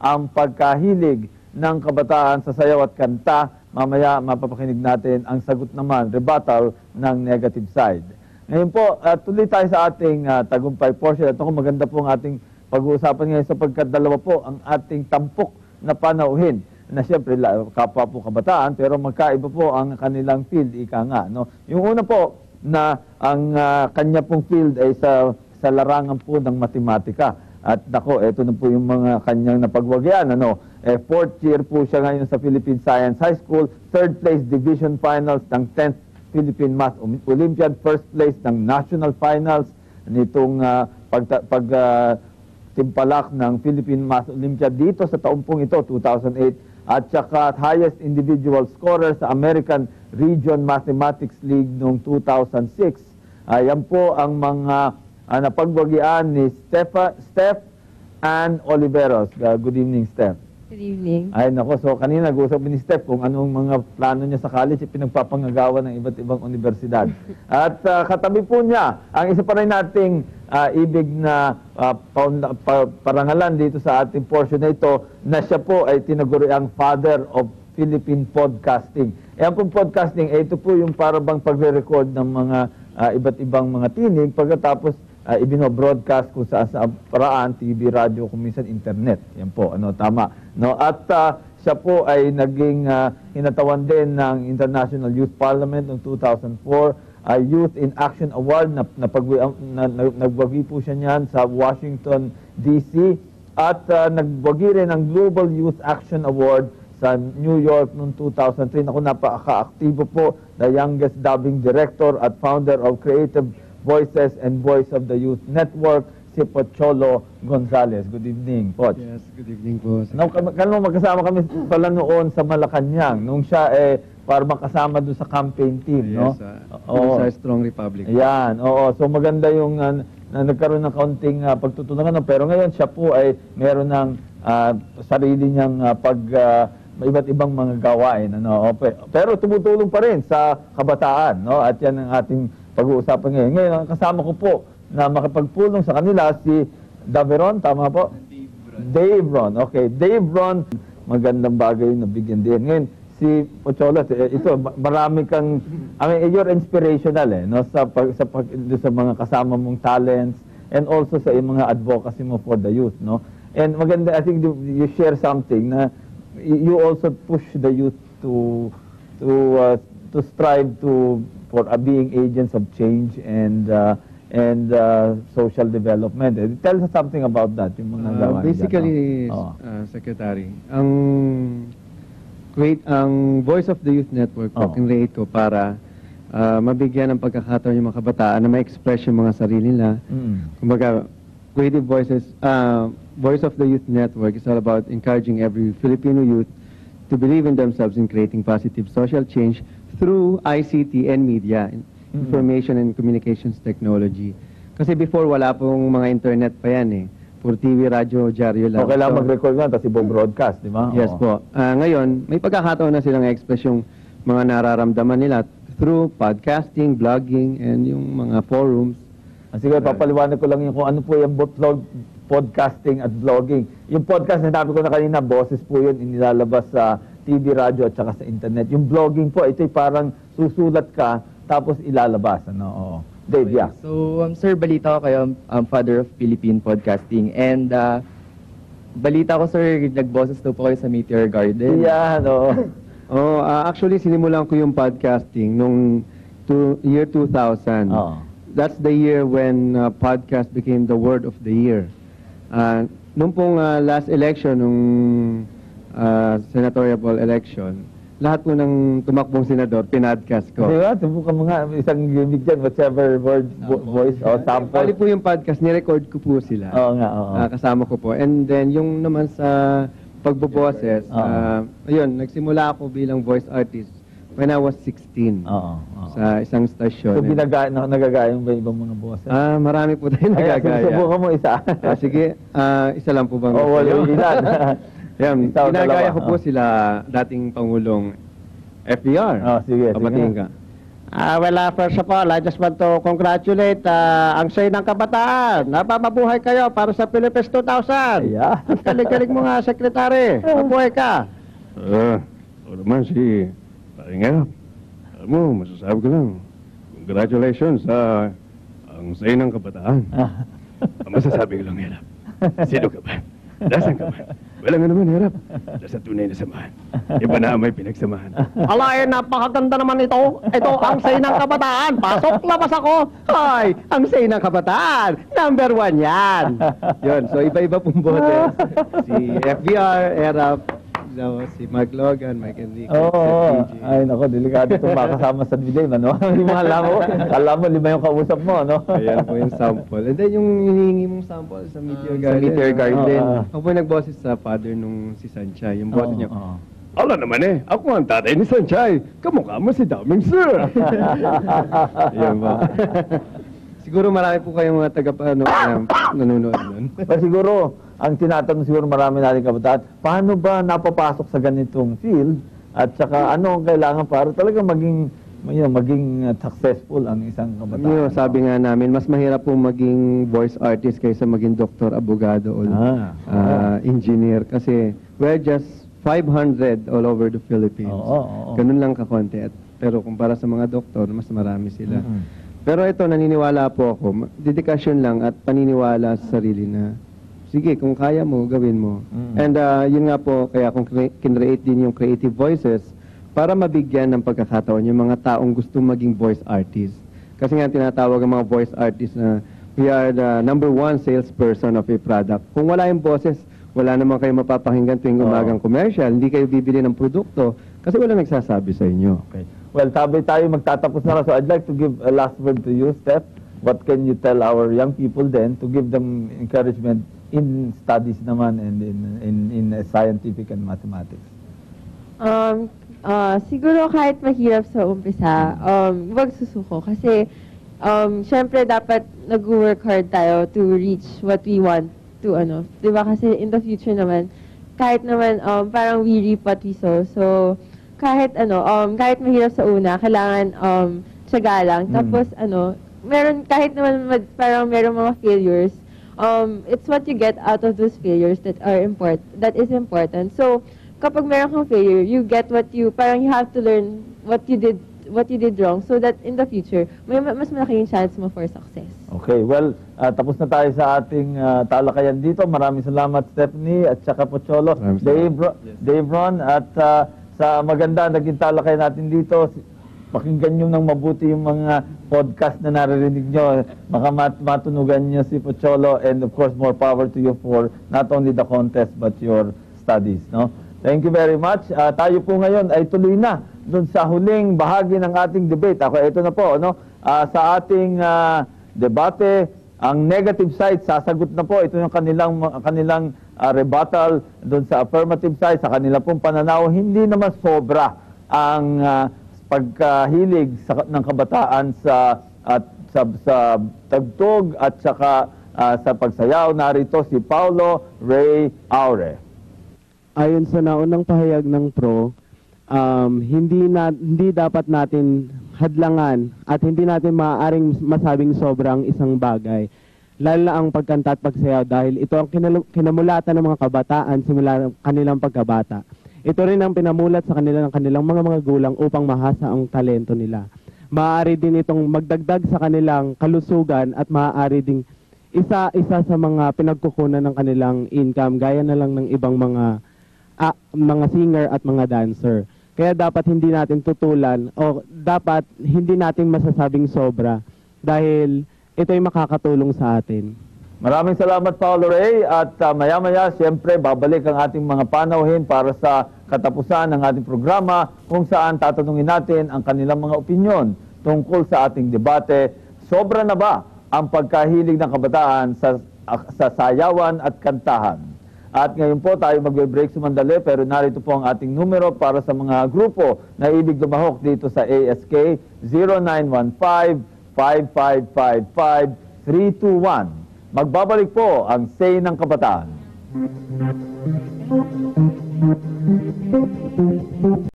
Ang pagkahilig ng kabataan sa sayaw at kanta, mamaya mapapakinig natin ang sagot naman, rebuttal ng negative side. Ngayon po, tuloy tayo sa ating tagumpay portion. Ito kung maganda po ang ating pag-uusapan ngayon sapagkat dalawa po ang ating tampok na panauhin na siyempre kapwa po kabataan pero magkaiba po ang kanilang field, ika nga. No? Yung una po na ang kanya pong field ay sa larangan po ng matematika. At nako, ito na po yung mga kanyang napagwagyan. Fourth year po siya ngayon sa Philippine Science High School, third place division finals ng 10th Philippine Math Olympiad, first place ng national finals nitong timpalak ng Philippine Math Olympiad dito sa taong pong ito, 2008, at saka highest individual scorer sa American Region Mathematics League noong 2006. Yan po ang mga napagwagian ni Steph Ann Oliveros. Good evening, Steph. Good evening. Ay, nako. So, kanina nag-usap ni Steph kung anong mga plano niya sa college, pinagpapangagawa ng iba't ibang universidad. At katabi po niya, ang isa pa rin nating ibig na parangalan dito sa ating portion na ito, na siya po ay tinaguriang father of Philippine podcasting. Ayan pong podcasting, ito po yung parabang pagre-record ng mga iba't ibang mga tinig, pagkatapos ibino-broadcast kung sa paraan, TV, radio, kung minsan internet. Yan po, tama. No? At siya po ay naging hinatawan din ng International Youth Parliament noong 2004, Youth in Action Award, nagwagi po siya niyan sa Washington, D.C. At nagwagi rin ang Global Youth Action Award sa New York noong 2003. Ako napaka-aktibo po, the youngest dubbing director at founder of Creative Voices and Voice of the Youth Network, si Pocholo Gonzales. Good evening, Poch. Yes, good evening po. Magkasama kami pala noon sa Malacanang, nung siya parang kasama doon sa campaign team, no? Yes, sa Strong Republic. Yan, oo. So maganda yung nagkaroon ng kaunting pagtutunan. Pero ngayon siya po ay meron ng sarili niyang iba't ibang mga gawain. Pero tumutulong pa rin sa kabataan, no? At yan ang ating pag-uusapan ngayon. Ngayon, ang kasama ko po na makapagpulong sa kanila si Daveron, tama po? Dave Ron. Okay, Dave Ron, magandang bagay na bigyan din. Ngayon, si Pocholo, ito, marami kang, you're inspirational no? sa mga kasama mong talents and also sa mga advocacy mo for the youth. No? And maganda, I think you share something na you also push the youth to strive for being agents of change and social development. Tell us something about that. Yung mga gawain basically, Secretary, ang Voice of the Youth Network, kinreate ko para mabigyan ng pagkakataon yung mga kabataan na ma-express yung mga sarili nila. Kumbaga, Creative Voices, Voice of the Youth Network is all about encouraging every Filipino youth to believe in themselves in creating positive social change through ICT and media, information and communications technology. Kasi before, wala pong mga internet pa yan Puro TV, radio, dyaryo lang. Kailangan mag-record nga, tapos ibo-broadcast, di ba? Yes po. Ngayon, may pagkakataon na silang express yung mga nararamdaman nila through podcasting, blogging, and yung mga forums. Sige, papaliwanag ko lang yung kung ano po yung podcasting at vlogging. Yung podcast na sabi ko na kanina, boses po yun, inilalabas sa TV, radio at saka sa internet. Yung vlogging po, ito'y parang susulat ka, tapos ilalabas. Dave, yeah. So, sir, balita ko kayo, father of Philippine podcasting. And balita ko, sir, nagboses daw po kayo sa Meteor Garden. Yeah, actually, sinimulan ko yung podcasting nung year 2000. That's the year when podcast became the word of the year. Nung pong last election, nung senatorial election, lahat po ng tumakbong senador, pinadcast ko. Diba? Tubukan mo nga, isang gimmick dyan, whichever word, voice, o sample. Bali po yung podcast, nirecord ko po sila. Oo nga. Kasama ko po. And then, yung naman sa pagboboses, ayun, nagsimula ako bilang voice artist when I was 16. Sa isang stasyon. So, nagagaya mo ba ibang mga boses? Marami po tayo nagagaya. Subukan mo isa. Sige, isa lang po bang? Wala ilan. Yan, ginagaya ko po sila dating Pangulong FDR. Sige. Papatingin ka. First of all, I just want to congratulate ang say ng kabataan. Napapabuhay kayo para sa Philippines 2000. Yeah. Galing-galing mo nga, Secretary. Mabuhay ka. O naman si Paringap. Alam mo, masasabi ko lang, congratulations sa ang say ng kabataan. Ang masasabi ko lang, hirap. Sino ka ba? Nasaan ka ba? Wala nga naman, hirap. Nasa tunay na samahan. Iba na may pinagsamahan. Napakaganda naman ito. Ito ang say ng kabataan. Pasok, labas ako. Ay, ang say ng kabataan, number 1 yan. Yun, so iba-iba pong bote. Si FBR, ERAP, si Mark Logan, Mike Enriquez, Oo. Sir PG. Ay, nako, delikado itong makasama sa video, ano? Yung mga alam mo, 5 yung kausap mo, ano? Ayan po yung sample. And then yung hinihingi mong sample sa Meteor Sa Garden. Meteor Garden. Ako po yung nagboses sa father nung si Sancha. Yung bote niya, Oo. Ala naman eh, ako ang tatay ni Sanchay. Kamukha mo si Daming Sir. ayan ba. Siguro marami po kayong mga nanonood nun. Pero siguro, ang tinatanong siguro marami natin kabataan, paano ba napapasok sa ganitong field at saka ano ang kailangan para talaga maging successful ang isang kabataan? Yung sabi nga namin, mas mahirap po maging voice artist kaysa maging doktor, abogado, o engineer. Kasi we're just 500 all over the Philippines. Oo. Ganun lang kakonti. Pero kumpara sa mga doktor, mas marami sila. Mhm. Pero ito, naniniwala po ako, dedikasyon lang at paniniwala sa sarili na, sige, kung kaya mo, gawin mo. And yun nga po, kaya kung kinreate din yung Creative Voices, para mabigyan ng pagkakataon yung mga taong gustong maging voice artist. Kasi nga tinatawag ang mga voice artists na we are the number 1 salesperson of a product. Kung wala yung boses, wala naman kayo mapapakinggan tuwing umagang commercial, hindi kayo bibili ng produkto kasi wala nagsasabi sa inyo. Okay. Well, tabi tayo magtatapos na lang. So I'd like to give a last word to you, Steph. What can you tell our young people then to give them encouragement in studies naman and in scientific and mathematics? Siguro kahit mahirap sa umpisa, huwag susuko. Kasi, syempre dapat nag-work hard tayo to reach what we want to, diba? Kasi in the future naman, kahit naman, parang we reap what we sow. So, kahit kahit mahirap sa una, kailangan, tiyaga lang. Tapos, kahit naman parang meron mga failures, it's what you get out of those failures that is important. So, kapag meron kang failure, you get parang you have to learn what you did wrong so that in the future, may mas malaking chance mo for success. Okay, well, tapos na tayo sa ating talakayan dito. Maraming salamat, Stephanie at saka Pocholo, Dave Ron, at sa maganda naging talakayan natin dito. Pakinggan nyo ng mabuti yung mga podcast na naririnig nyo. Baka matunugan nyo si Pocholo, and of course, more power to you for not only the contest but your studies, no? Thank you very much. Tayo po ngayon ay tuloy na dun sa huling bahagi ng ating debate. Ito na po, sa ating debate, ang negative side, sasagot na po. Ito yung kanilang rebuttal dun sa affirmative side, sa kanilang pong pananaw. Hindi naman sobra ang pagkahilig ng kabataan sa tagtog at saka sa pagsayaw. Narito si Paulo Ray Aure. Ayon sa naunang pahayag ng PRO, hindi dapat natin hadlangan at hindi natin maaaring masabing sobrang isang bagay. Lalo na ang pagkanta at pagsayaw dahil ito ang kinamulatan ng mga kabataan simula kanilang pagkabata. Ito rin ang pinamulat sa kanilang mga gulang upang mahasa ang talento nila. Maaari din itong magdagdag sa kanilang kalusugan at maaari ding isa sa mga pinagkukunan ng kanilang income gaya na lang ng ibang mga singer at mga dancer. Kaya dapat hindi natin tutulan o dapat hindi natin masasabing sobra dahil ito ay makakatulong sa atin. Maraming salamat, Paulo Ray. At maya-maya, siyempre, babalik ang ating mga panauhin para sa katapusan ng ating programa kung saan tatanungin natin ang kanilang mga opinyon tungkol sa ating debate. Sobra na ba ang pagkahilig ng kabataan sa sayawan at kantahan? At ngayon po tayo magbe-break sumandali, pero narito po ang ating numero para sa mga grupo na ibig lumahok dito sa ASK 0915-5555-321. Magbabalik po ang Say ng Kabataan.